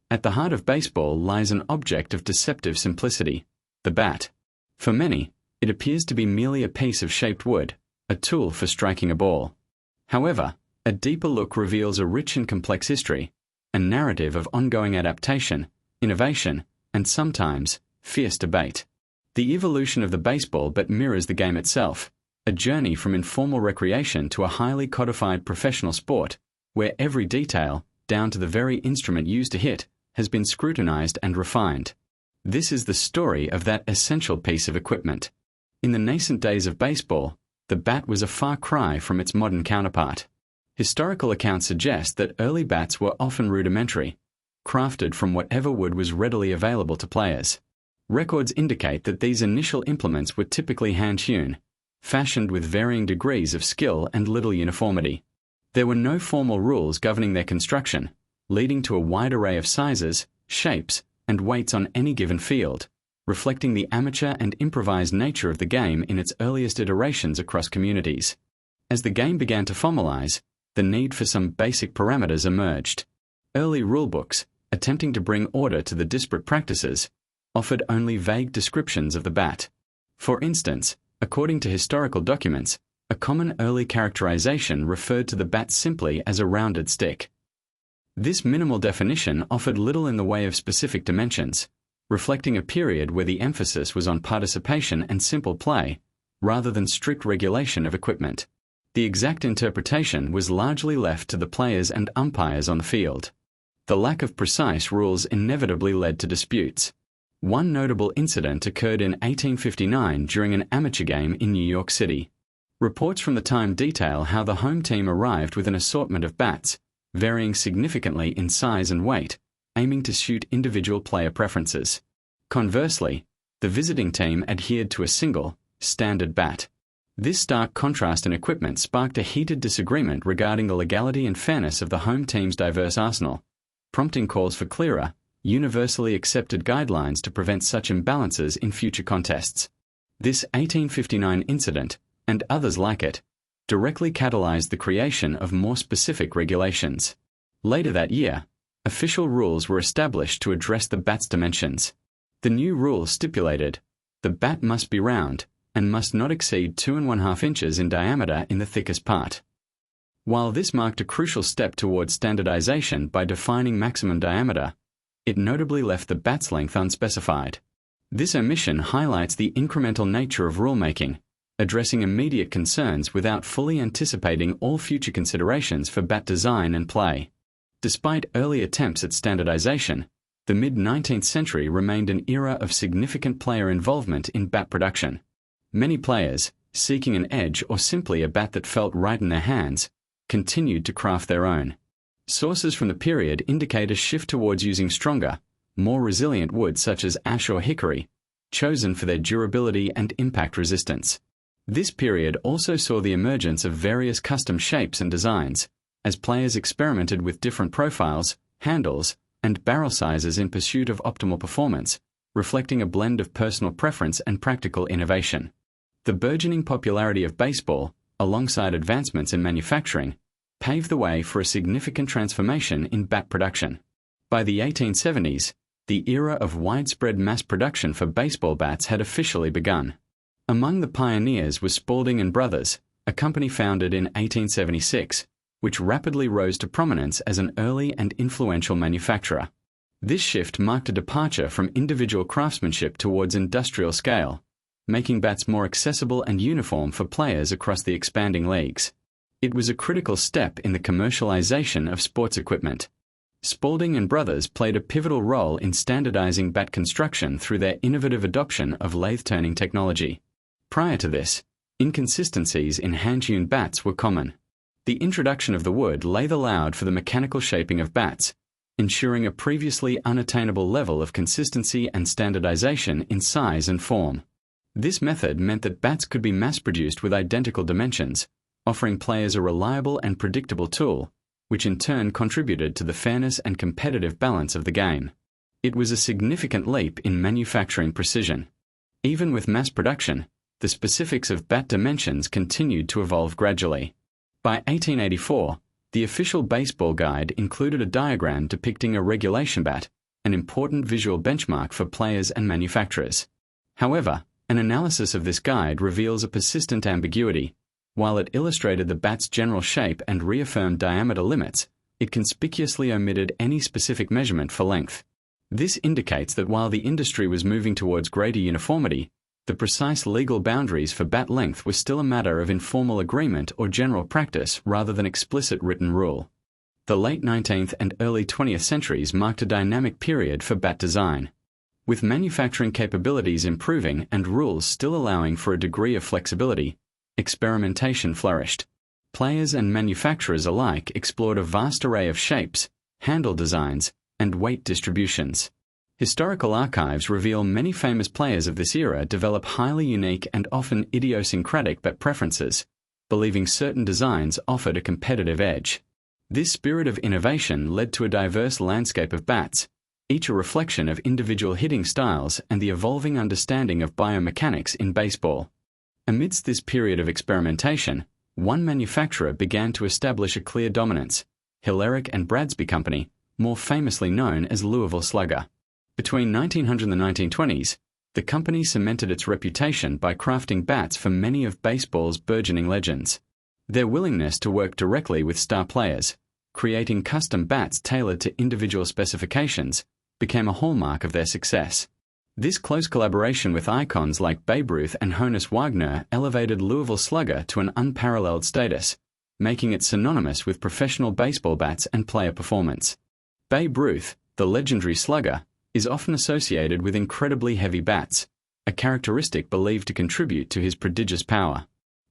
At the heart of baseball lies an object of deceptive simplicity, the bat. For many, it appears to be merely a piece of shaped wood, a tool for striking a ball. However, a deeper look reveals a rich and complex history, a narrative of ongoing adaptation, innovation, and sometimes fierce debate. The evolution of the baseball bat mirrors the game itself, a journey from informal recreation to a highly codified professional sport, where every detail, down to the very instrument used to hit, has been scrutinized and refined. This is the story of that essential piece of equipment. In the nascent days of baseball, the bat was a far cry from its modern counterpart. Historical accounts suggest that early bats were often rudimentary, crafted from whatever wood was readily available to players. Records indicate that these initial implements were typically hand-hewn, fashioned with varying degrees of skill and little uniformity. There were no formal rules governing their construction, leading to a wide array of sizes, shapes, and weights on any given field, reflecting the amateur and improvised nature of the game in its earliest iterations across communities. As the game began to formalize, the need for some basic parameters emerged. Early rulebooks, attempting to bring order to the disparate practices, offered only vague descriptions of the bat. For instance, according to historical documents, a common early characterization referred to the bat simply as a rounded stick. This minimal definition offered little in the way of specific dimensions, reflecting a period where the emphasis was on participation and simple play, rather than strict regulation of equipment. The exact interpretation was largely left to the players and umpires on the field. The lack of precise rules inevitably led to disputes. One notable incident occurred in 1859 during an amateur game in New York City. Reports from the time detail how the home team arrived with an assortment of bats, varying significantly in size and weight, aiming to suit individual player preferences. Conversely, the visiting team adhered to a single, standard bat. This stark contrast in equipment sparked a heated disagreement regarding the legality and fairness of the home team's diverse arsenal, prompting calls for clearer, universally accepted guidelines to prevent such imbalances in future contests. This 1859 incident, and others like it, directly catalyzed the creation of more specific regulations. Later that year, official rules were established to address the bat's dimensions. The new rules stipulated, the bat must be round, and must not exceed 2½ inches in diameter in the thickest part. While this marked a crucial step towards standardization by defining maximum diameter, it notably left the bat's length unspecified. This omission highlights the incremental nature of rulemaking, addressing immediate concerns without fully anticipating all future considerations for bat design and play. Despite early attempts at standardization, the mid-19th century remained an era of significant player involvement in bat production. Many players, seeking an edge or simply a bat that felt right in their hands, continued to craft their own. Sources from the period indicate a shift towards using stronger, more resilient wood such as ash or hickory, chosen for their durability and impact resistance. This period also saw the emergence of various custom shapes and designs, as players experimented with different profiles, handles, and barrel sizes in pursuit of optimal performance, reflecting a blend of personal preference and practical innovation. The burgeoning popularity of baseball, alongside advancements in manufacturing, paved the way for a significant transformation in bat production. By the 1870s, the era of widespread mass production for baseball bats had officially begun. Among the pioneers was Spalding and Brothers, a company founded in 1876, which rapidly rose to prominence as an early and influential manufacturer. This shift marked a departure from individual craftsmanship towards industrial scale, making bats more accessible and uniform for players across the expanding leagues. It was a critical step in the commercialization of sports equipment. Spalding and Brothers played a pivotal role in standardizing bat construction through their innovative adoption of lathe-turning technology. Prior to this, inconsistencies in hand-hewn bats were common. The introduction of the wood lathe allowed for the mechanical shaping of bats, ensuring a previously unattainable level of consistency and standardization in size and form. This method meant that bats could be mass-produced with identical dimensions, offering players a reliable and predictable tool, which in turn contributed to the fairness and competitive balance of the game. It was a significant leap in manufacturing precision. Even with mass production, the specifics of bat dimensions continued to evolve gradually. By 1884, the official baseball guide included a diagram depicting a regulation bat, an important visual benchmark for players and manufacturers. However, an analysis of this guide reveals a persistent ambiguity. While it illustrated the bat's general shape and reaffirmed diameter limits, it conspicuously omitted any specific measurement for length. This indicates that while the industry was moving towards greater uniformity, the precise legal boundaries for bat length were still a matter of informal agreement or general practice rather than explicit written rule. The late 19th and early 20th centuries marked a dynamic period for bat design. With manufacturing capabilities improving and rules still allowing for a degree of flexibility, experimentation flourished. Players and manufacturers alike explored a vast array of shapes, handle designs, and weight distributions. Historical archives reveal many famous players of this era develop highly unique and often idiosyncratic bat preferences, believing certain designs offered a competitive edge. This spirit of innovation led to a diverse landscape of bats, each a reflection of individual hitting styles and the evolving understanding of biomechanics in baseball. Amidst this period of experimentation, one manufacturer began to establish a clear dominance, Hillerich and Bradsby Company, more famously known as Louisville Slugger. Between 1900 and the 1920s, the company cemented its reputation by crafting bats for many of baseball's burgeoning legends. Their willingness to work directly with star players, creating custom bats tailored to individual specifications, became a hallmark of their success. This close collaboration with icons like Babe Ruth and Honus Wagner elevated Louisville Slugger to an unparalleled status, making it synonymous with professional baseball bats and player performance. Babe Ruth, the legendary slugger, is often associated with incredibly heavy bats, a characteristic believed to contribute to his prodigious power.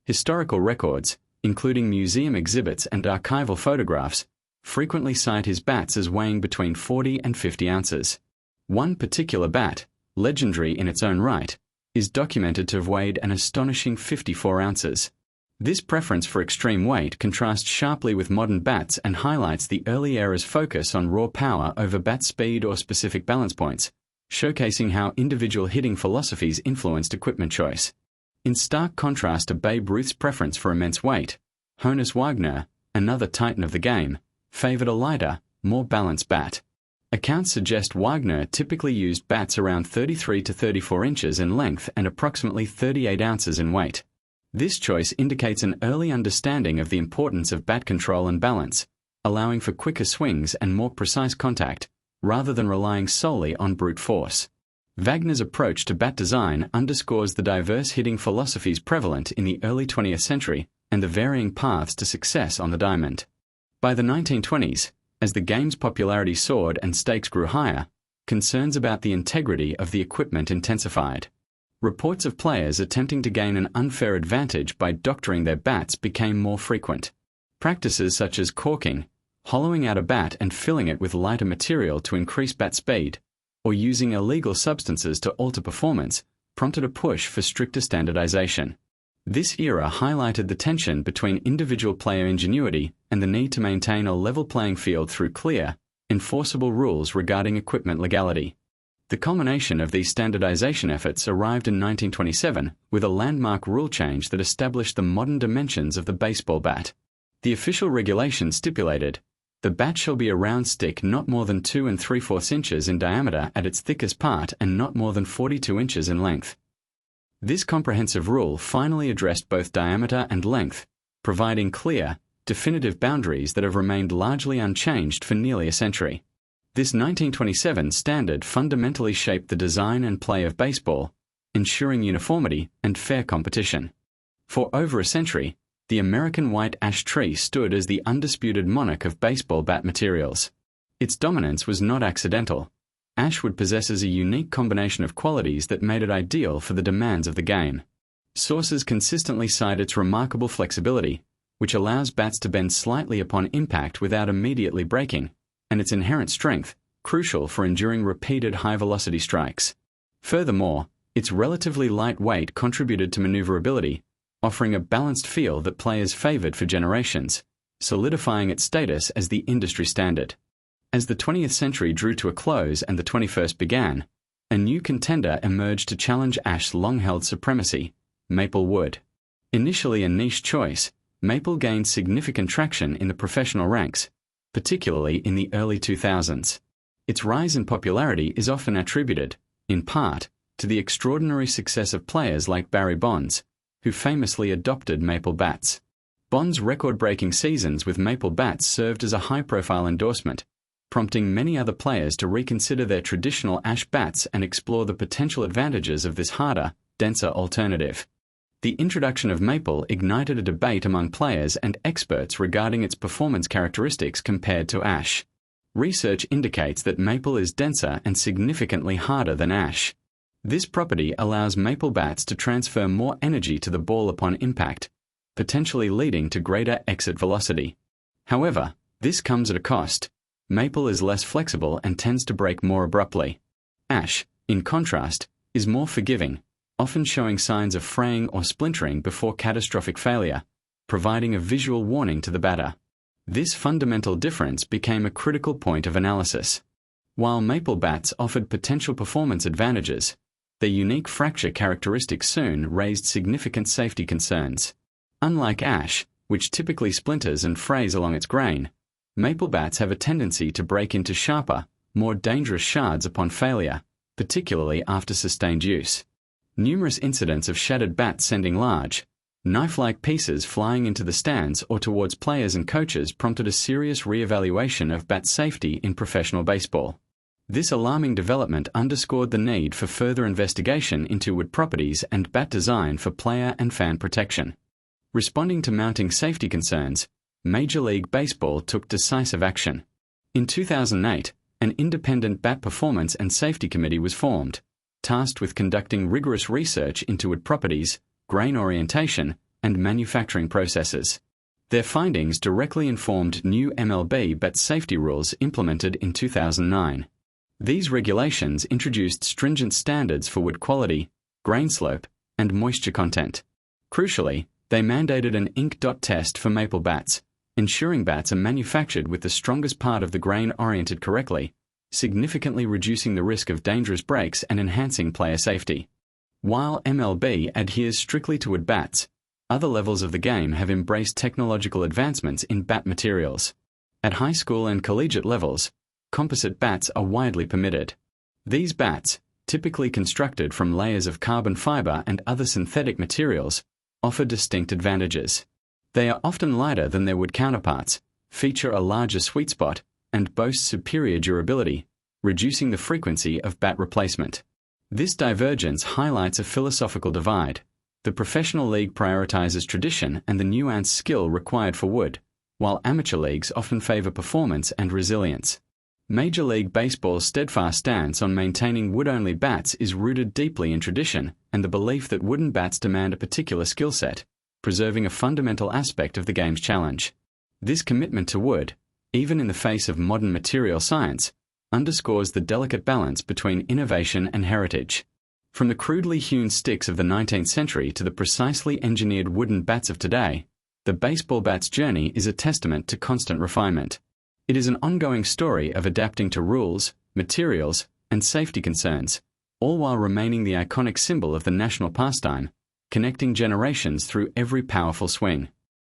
Historical records, including museum exhibits and archival photographs, frequently cite his bats as weighing between 40 and 50 ounces. One particular bat, legendary in its own right, is documented to have weighed an astonishing 54 ounces. This preference for extreme weight contrasts sharply with modern bats and highlights the early era's focus on raw power over bat speed or specific balance points, showcasing how individual hitting philosophies influenced equipment choice. In stark contrast to Babe Ruth's preference for immense weight, Honus Wagner, another titan of the game, favored a lighter, more balanced bat. Accounts suggest Wagner typically used bats around 33 to 34 inches in length and approximately 38 ounces in weight. This choice indicates an early understanding of the importance of bat control and balance, allowing for quicker swings and more precise contact, rather than relying solely on brute force. Wagner's approach to bat design underscores the diverse hitting philosophies prevalent in the early 20th century and the varying paths to success on the diamond. By the 1920s, as the game's popularity soared and stakes grew higher, concerns about the integrity of the equipment intensified. Reports of players attempting to gain an unfair advantage by doctoring their bats became more frequent. Practices such as corking, hollowing out a bat and filling it with lighter material to increase bat speed, or using illegal substances to alter performance, prompted a push for stricter standardization. This era highlighted the tension between individual player ingenuity and the need to maintain a level playing field through clear, enforceable rules regarding equipment legality. The culmination of these standardization efforts arrived in 1927 with a landmark rule change that established the modern dimensions of the baseball bat. The official regulation stipulated, "The bat shall be a round stick not more than 2 3/4 inches in diameter at its thickest part and not more than 42 inches in length." This comprehensive rule finally addressed both diameter and length, providing clear, definitive boundaries that have remained largely unchanged for nearly a century. This 1927 standard fundamentally shaped the design and play of baseball, ensuring uniformity and fair competition. For over a century, the American white ash tree stood as the undisputed monarch of baseball bat materials. Its dominance was not accidental. Ashwood possesses a unique combination of qualities that made it ideal for the demands of the game. Sources consistently cite its remarkable flexibility, which allows bats to bend slightly upon impact without immediately breaking, and its inherent strength, crucial for enduring repeated high-velocity strikes. Furthermore, its relatively light weight contributed to maneuverability, offering a balanced feel that players favored for generations, solidifying its status as the industry standard. As the 20th century drew to a close and the 21st began, a new contender emerged to challenge ash's long-held supremacy, maple wood. Initially a niche choice, maple gained significant traction in the professional ranks, particularly in the early 2000s. Its rise in popularity is often attributed, in part, to the extraordinary success of players like Barry Bonds, who famously adopted maple bats. Bonds' record-breaking seasons with maple bats served as a high-profile endorsement, prompting many other players to reconsider their traditional ash bats and explore the potential advantages of this harder, denser alternative. The introduction of maple ignited a debate among players and experts regarding its performance characteristics compared to ash. Research indicates that maple is denser and significantly harder than ash. This property allows maple bats to transfer more energy to the ball upon impact, potentially leading to greater exit velocity. However, this comes at a cost. Maple is less flexible and tends to break more abruptly. Ash, in contrast, is more forgiving, often showing signs of fraying or splintering before catastrophic failure, providing a visual warning to the batter. This fundamental difference became a critical point of analysis. While maple bats offered potential performance advantages, their unique fracture characteristics soon raised significant safety concerns. Unlike ash, which typically splinters and frays along its grain, maple bats have a tendency to break into sharper, more dangerous shards upon failure, particularly after sustained use. Numerous incidents of shattered bats sending large, knife-like pieces flying into the stands or towards players and coaches prompted a serious re-evaluation of bat safety in professional baseball. This alarming development underscored the need for further investigation into wood properties and bat design for player and fan protection. Responding to mounting safety concerns, Major League Baseball took decisive action. In 2008, an independent bat performance and safety committee was formed, tasked with conducting rigorous research into wood properties, grain orientation, and manufacturing processes. Their findings directly informed new MLB bat safety rules implemented in 2009. These regulations introduced stringent standards for wood quality, grain slope, and moisture content. Crucially, they mandated an ink dot test for maple bats, ensuring bats are manufactured with the strongest part of the grain oriented correctly, significantly reducing the risk of dangerous breaks and enhancing player safety. While MLB adheres strictly to wood bats, other levels of the game have embraced technological advancements in bat materials. At high school and collegiate levels, composite bats are widely permitted. These bats, typically constructed from layers of carbon fiber and other synthetic materials, offer distinct advantages. They are often lighter than their wood counterparts, feature a larger sweet spot, and boast superior durability, reducing the frequency of bat replacement. This divergence highlights a philosophical divide. The professional league prioritizes tradition and the nuanced skill required for wood, while amateur leagues often favor performance and resilience. Major League Baseball's steadfast stance on maintaining wood-only bats is rooted deeply in tradition and the belief that wooden bats demand a particular skill set, preserving a fundamental aspect of the game's challenge. This commitment to wood, even in the face of modern material science, underscores the delicate balance between innovation and heritage. From the crudely hewn sticks of the 19th century to the precisely engineered wooden bats of today, the baseball bat's journey is a testament to constant refinement. It is an ongoing story of adapting to rules, materials, and safety concerns, all while remaining the iconic symbol of the national pastime, connecting generations through every powerful swing.